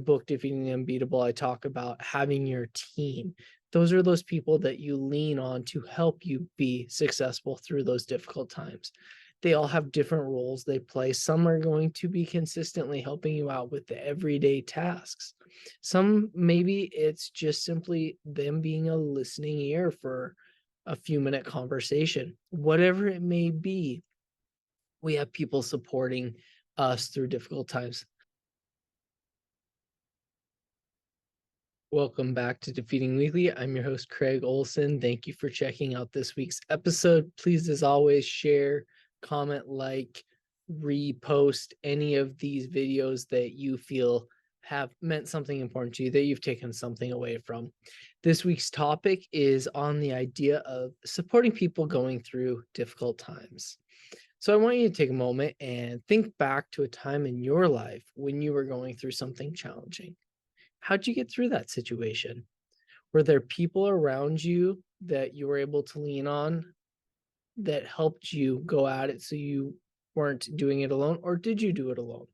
Book Defeating the Unbeatable, I talk about having your team. Those are those people that you lean on to help you be successful through those difficult times. They all have different roles they play. Some are going to be consistently helping you out with the everyday tasks. Some, maybe it's just simply them being a listening ear for a few minute conversation. Whatever it may be, we have people supporting us through difficult times. Welcome back to Defeating Weekly. I'm your host, Craig Olson. Thank you for checking out this week's episode. Please, as always, share, comment, like, repost any of these videos that you feel have meant something important to you, that you've taken something away from. This week's topic is on the idea of supporting people going through difficult times. So I want you to take a moment and think back to a time in your life when you were going through something challenging. How'd you get through that situation? Were there people around you that you were able to lean on that helped you go at it so you weren't doing it alone, or did you do it alone?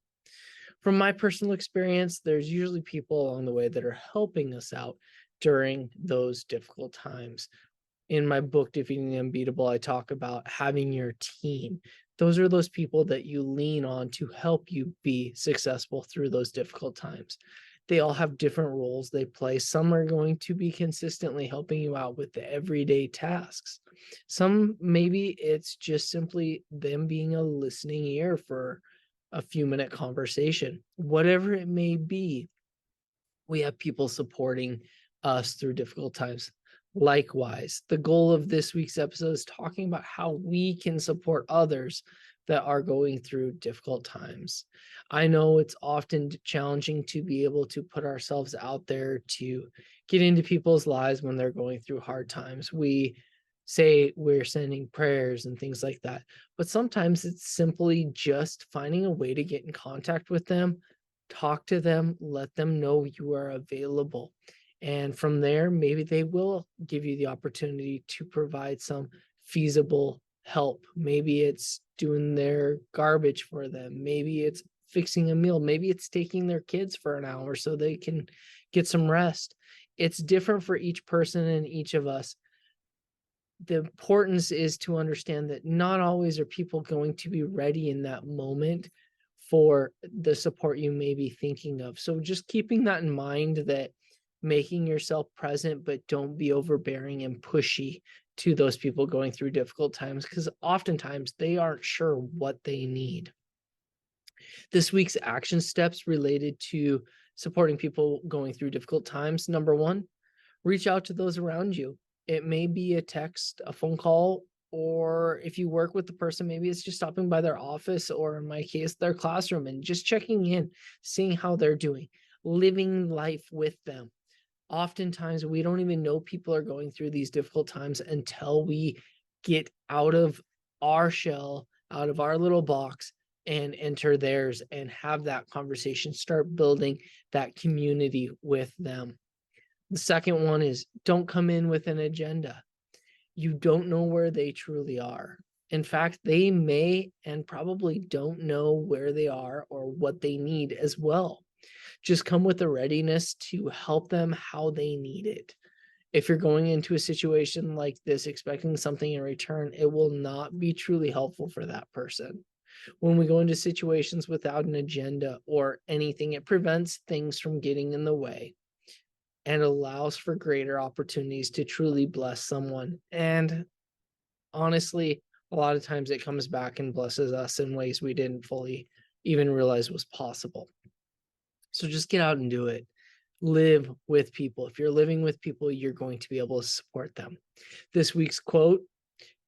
From my personal experience, there's usually people along the way that are helping us out during those difficult times. In my book, Defeating the Unbeatable, I talk about having your team. Those are those people that you lean on to help you be successful through those difficult times. They all have different roles they play. Some are going to be consistently helping you out with the everyday tasks. Some, maybe it's just simply them being a listening ear for a few minute conversation. Whatever it may be, we have people supporting us through difficult times. Likewise, the goal of this week's episode is talking about how we can support others that are going through difficult times. I know it's often challenging to be able to put ourselves out there to get into people's lives when they're going through hard times. We say we're sending prayers and things like that, but sometimes it's simply just finding a way to get in contact with them, talk to them, let them know you are available. And from there, maybe they will give you the opportunity to provide some feasible help. Maybe it's doing their garbage for them. Maybe it's fixing a meal. Maybe it's taking their kids for an hour so they can get some rest. It's different for each person and each of us. The importance is to understand that not always are people going to be ready in that moment for the support you may be thinking of. So just keeping that in mind, that making yourself present, but don't be overbearing and pushy to those people going through difficult times, because oftentimes they aren't sure what they need. This week's action steps related to supporting people going through difficult times. Number one, reach out to those around you. It may be a text, a phone call, or if you work with the person, maybe it's just stopping by their office, or in my case, their classroom, and just checking in, seeing how they're doing, living life with them. Oftentimes, we don't even know people are going through these difficult times until we get out of our shell, out of our little box, and enter theirs and have that conversation, start building that community with them. The second one is, don't come in with an agenda. You don't know where they truly are. In fact, they may and probably don't know where they are or what they need as well. Just come with a readiness to help them how they need it. If you're going into a situation like this expecting something in return, it will not be truly helpful for that person. When we go into situations without an agenda or anything, it prevents things from getting in the way and allows for greater opportunities to truly bless someone. And honestly, a lot of times it comes back and blesses us in ways we didn't fully even realize was possible. So just get out and do it. Live with people. If you're living with people, you're going to be able to support them. This week's quote: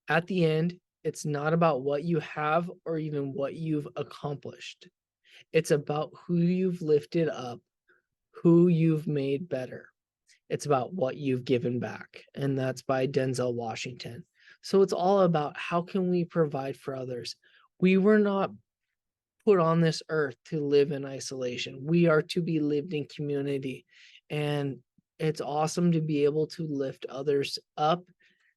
at the end, it's not about what you have or even what you've accomplished. It's about who you've lifted up, who you've made better. It's about what you've given back. And that's by Denzel Washington. So it's all about how can we provide for others. We were not put on this earth to live in isolation. We are to be lived in community. And it's awesome to be able to lift others up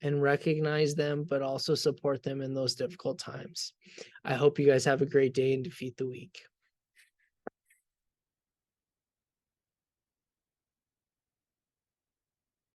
and recognize them, but also support them in those difficult times. I hope you guys have a great day and defeat the week.